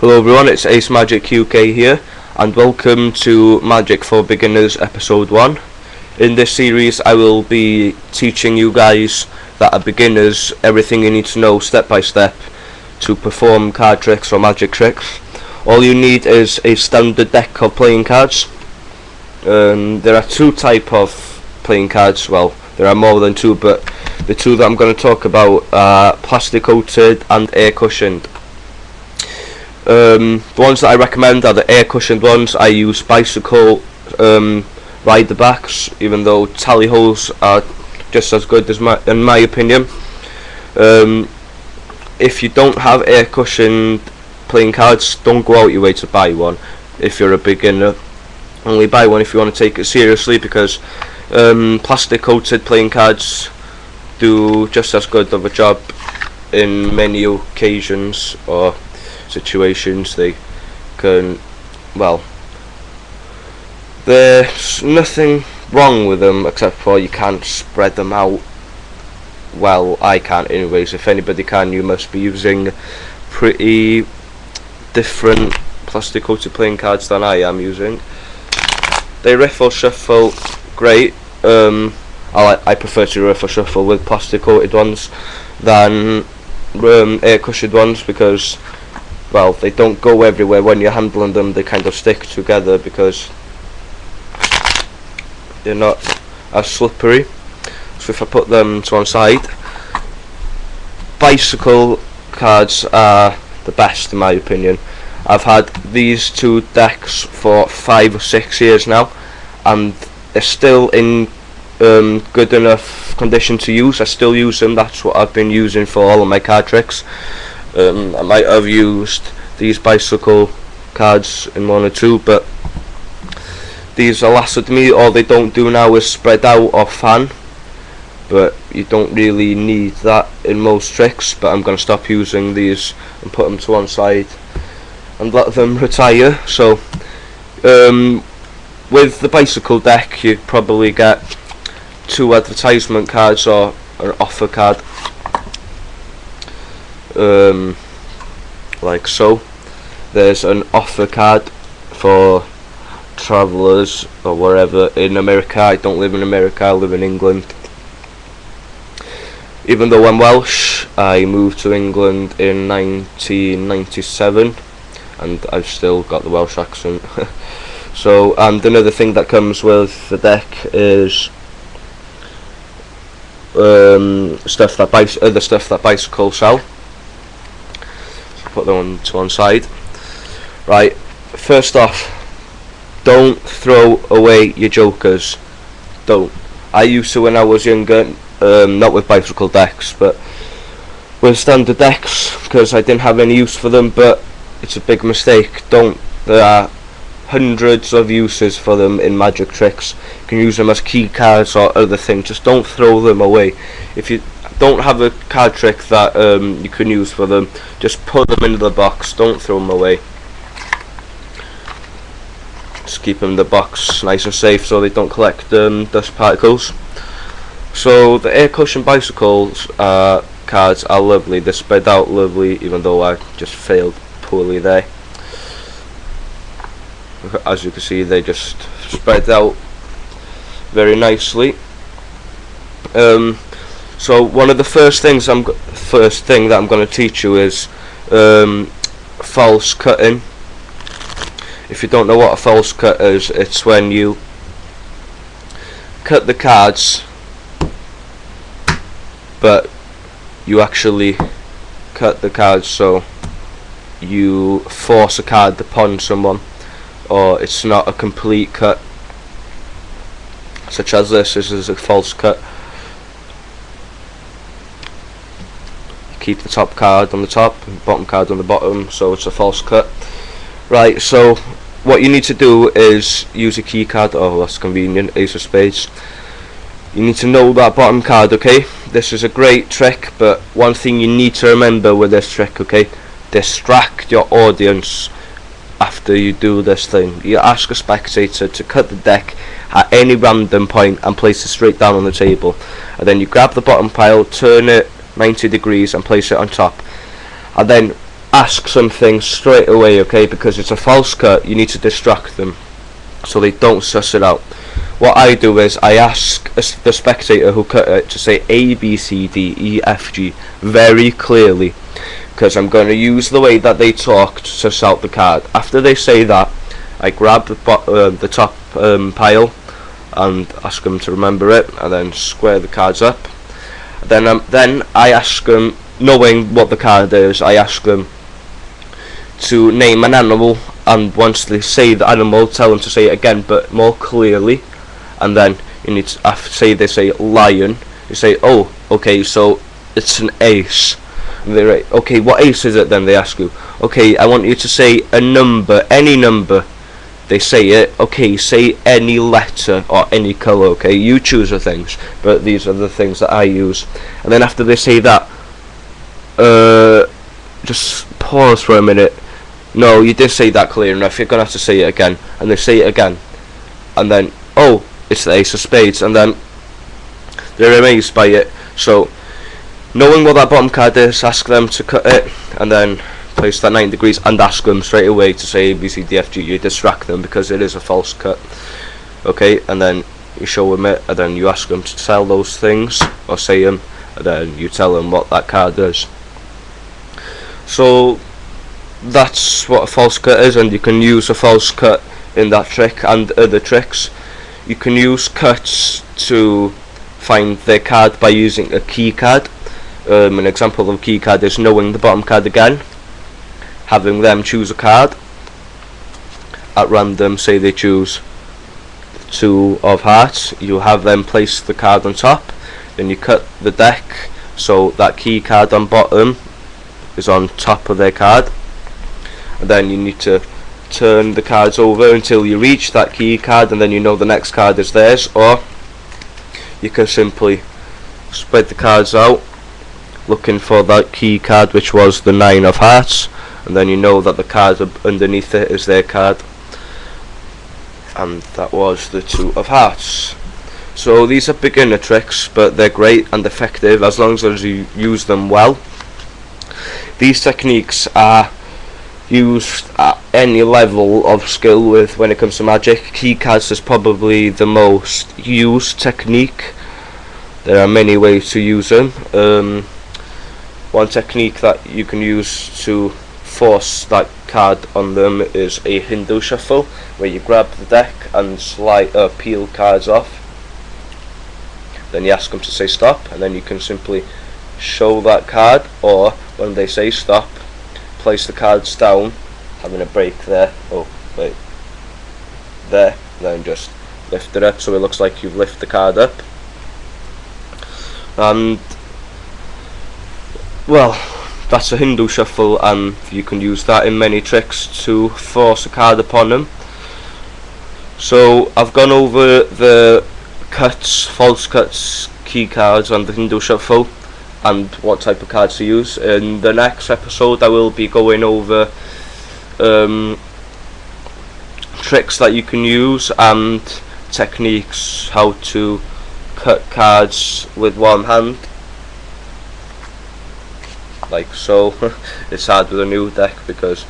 Hello everyone, it's AceMagicUK here, and welcome to Magic for Beginners Episode 1. In this series I will be teaching you guys that are beginners everything you need to know step by step to perform card tricks or magic tricks. All you need is a standard deck of playing cards. There are two types of playing cards. Well, there are more than two, but the two that I'm going to talk about are plastic coated and air cushioned. The ones that I recommend are the air cushioned ones. I use bicycle rider backs, even though tally holes are just as good as in my opinion. If you don't have air cushioned playing cards, don't go out your way to buy one. If you're a beginner, only buy one if you want to take it seriously, because plastic coated playing cards do just as good of a job in many occasions or situations. They can, well, there's nothing wrong with them except for you can't spread them out. Well, I can't anyways. If anybody can, you must be using pretty different plastic coated playing cards than I am using. They riff or shuffle great. I prefer to riff or shuffle with plastic coated ones than air cushioned ones, because, well, they don't go everywhere when you're handling them. They kind of stick together because they're not as slippery. So if I put them to one side, bicycle cards are the best in my opinion. I've had these two decks for 5 or 6 years now, and they're still in good enough condition to use. I still use them. That's what I've been using for all of my card tricks. I might have used these bicycle cards in one or two, but these are lasted me. All they don't do now is spread out or fan, but you don't really need that in most tricks. But I'm going to stop using these and put them to one side and let them retire. So with the bicycle deck, you probably get 2 advertisement cards or an offer card, like so. There's an offer card for travellers or wherever in America. I don't live in America, I live in England. Even though I'm Welsh, I moved to England in 1997 and I've still got the Welsh accent. So, and another thing that comes with the deck is stuff that bicycles sell. So put them to one side. Right, first off, don't throw away your jokers. Don't. I used to when I was younger, not with bicycle decks, but with standard decks, because I didn't have any use for them. But it's a big mistake. Don't. There are hundreds of uses for them in magic tricks. You can use them as key cards or other things. Just don't throw them away. If you don't have a card trick that you can use for them, just put them into the box. Don't throw them away. Just keep them in the box nice and safe so they don't collect dust particles. So the air cushion bicycles cards are lovely. They're spread out lovely, even though I just failed poorly there. As you can see, they just spread out very nicely. So one of the first thing that I'm going to teach you is false cutting. If you don't know what a false cut is, it's when you cut the cards, but you actually cut the cards so you force a card upon someone, or it's not a complete cut, such as this. This is a false cut. Keep the top card on the top and bottom card on the bottom, so it's a false cut. Right, so what you need to do is use a key card. Oh, that's convenient, Ace of Spades. You need to know that bottom card, okay? This is a great trick, but one thing you need to remember with this trick, okay? Distract your audience after you do this thing. You ask a spectator to cut the deck at any random point and place it straight down on the table, and then you grab the bottom pile, turn it 90 degrees and place it on top, and then ask something straight away, okay, because it's a false cut. You need to distract them so they don't suss it out. What I do is I ask the spectator who cut it to say A, B, C, D, E, F, G very clearly, because I'm going to use the way that they talk to suss out the card. After they say that, I grab the top pile and ask them to remember it, and then square the cards up. Then I ask them, knowing what the card is, I ask them to name an animal, and once they say the animal, tell them to say it again but more clearly. And then you need to, after they say lion, you say, oh, okay, so it's an ace. And they're right, okay, what ace is it then? They ask you, okay, I want you to say a number, any number. They say it, okay, say any letter or any colour, okay, you choose the things, but these are the things that I use. And then after they say that, just pause for a minute. No, you did say that clear enough, you're going to have to say it again. And they say it again, and then, oh, it's the ace of spades, and then they're amazed by it. So knowing what that bottom card is, ask them to cut it, and then place that 90 degrees and ask them straight away to say A, B, C, D, F, G. You distract them because it is a false cut, okay, and then you show them it, and then you ask them to tell those things or say them, and then you tell them what that card is. So that's what a false cut is, and you can use a false cut in that trick and other tricks. You can use cuts to find their card by using a key card. An example of a key card is knowing the bottom card again, having them choose a card at random. Say they choose 2 of hearts, you have them place the card on top, then you cut the deck so that key card on bottom is on top of their card, and then you need to turn the cards over until you reach that key card, and then you know the next card is theirs. Or you can simply spread the cards out looking for that key card, which was the 9 of hearts, and then you know that the card underneath it is their card, and that was the 2 of hearts. So these are beginner tricks, but they're great and effective as long as you use them well. These techniques are used at any level of skill with when it comes to magic. Key cards is probably the most used technique. There are many ways to use them. One technique that you can use to force that card on them is a Hindu shuffle, where you grab the deck and peel cards off. Then you ask them to say stop, and then you can simply show that card, or when they say stop, place the cards down, having a break there, oh wait, there, then just lift it up so it looks like you've lifted the card up. And well, that's a Hindu shuffle, and you can use that in many tricks to force a card upon them. So I've gone over the cuts, false cuts, key cards and the Hindu shuffle, and what type of cards to use. In the next episode I will be going over tricks that you can use and techniques how to cut cards with one hand, like so. It's hard with a new deck because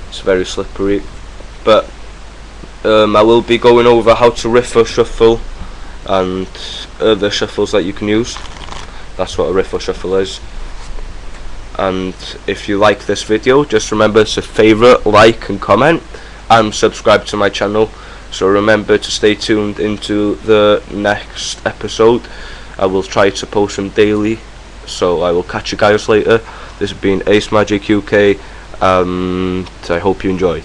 it's very slippery, but I will be going over how to riff or shuffle and other shuffles that you can use. That's what a riff or shuffle is. And if you like this video, just remember to favourite, like and comment, and subscribe to my channel. So remember to stay tuned into the next episode. I will try to post them daily, so I will catch you guys later. This has been AceMagicUK, and I hope you enjoyed.